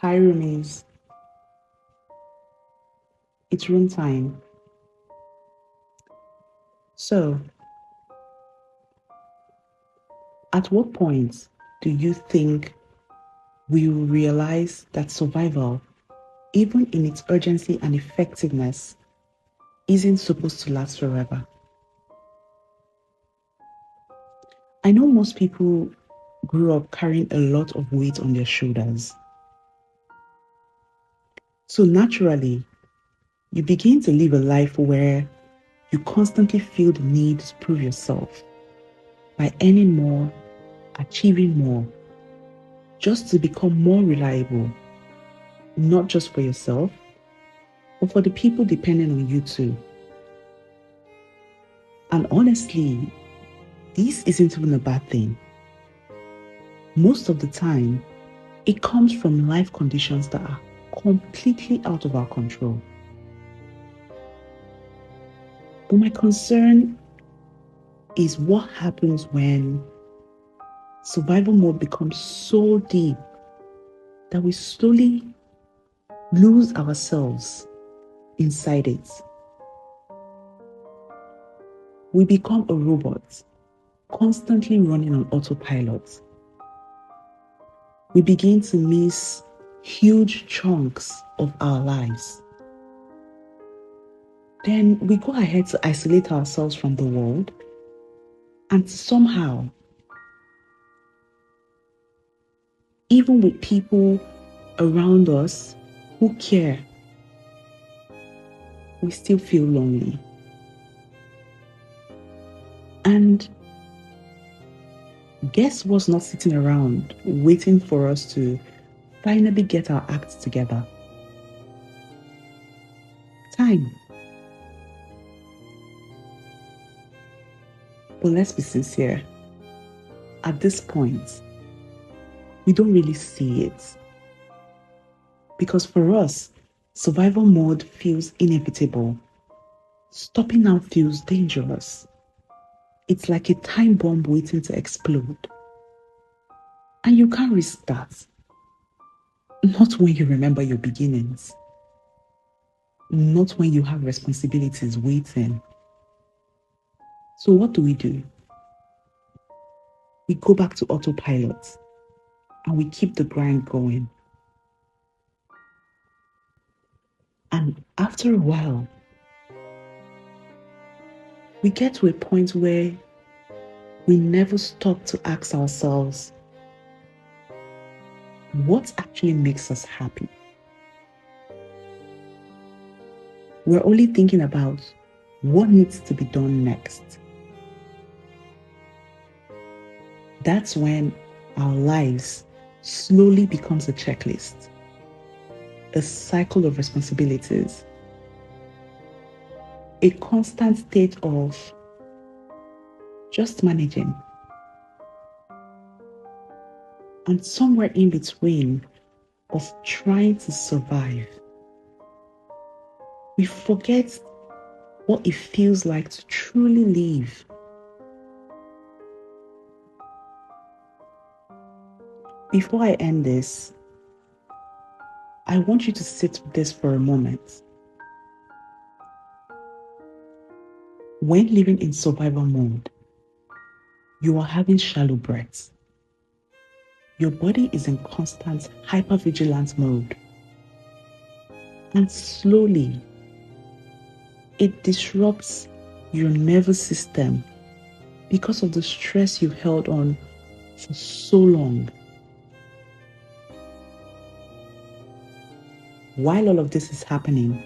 Hi, roomies. It's room time. So, at what point do you think we will realize that survival, even in its urgency and effectiveness, isn't supposed to last forever? I know most people grew up carrying a lot of weight on their shoulders. So, naturally, you begin to live a life where you constantly feel the need to prove yourself by earning more, achieving more, just to become more reliable, not just for yourself, but for the people depending on you too. And honestly, this isn't even a bad thing. Most of the time, it comes from life conditions that are completely out of our control. But my concern is what happens when survival mode becomes so deep that we slowly lose ourselves inside it. We become a robot, constantly running on autopilot. We begin to miss huge chunks of our lives. Then we go ahead to isolate ourselves from the world and somehow, even with people around us who care, we still feel lonely. And guess what's not sitting around waiting for us to finally get our acts together? Time. But let's be sincere. At this point, we don't really see it. Because for us, survival mode feels inevitable. Stopping now feels dangerous. It's like a time bomb waiting to explode. And you can't risk that. Not when you remember your beginnings. Not when you have responsibilities waiting. So what do? We go back to autopilot and we keep the grind going. And after a while, we get to a point where we never stop to ask ourselves, what actually makes us happy? We're only thinking about what needs to be done next. That's when our lives slowly becomes a checklist, a cycle of responsibilities, a constant state of just managing. And somewhere in between of trying to survive, we forget what it feels like to truly live. Before I end this, I want you to sit with this for a moment. When living in survival mode, you are having shallow breaths. Your body is in constant hypervigilance mode. And slowly, it disrupts your nervous system because of the stress you've held on for so long. While all of this is happening,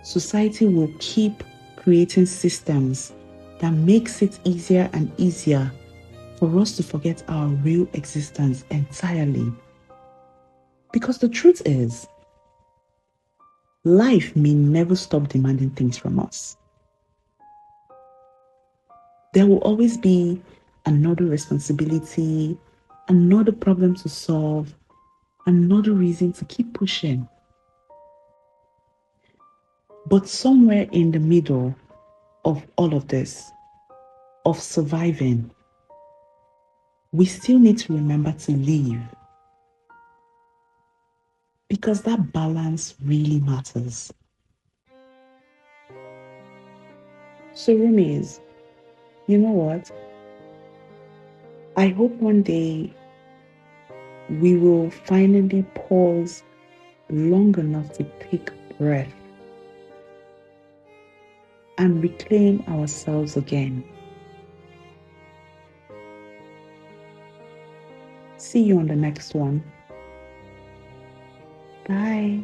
society will keep creating systems that makes it easier and easier for us to forget our real existence entirely. Because the truth is, life may never stop demanding things from us. There will always be another responsibility, another problem to solve, another reason to keep pushing. But somewhere in the middle of all of this, of surviving, we still need to remember to live. because that balance really matters. So, roomies, you know what? I hope one day we will finally pause long enough to take breath and reclaim ourselves again. See you on the next one. Bye.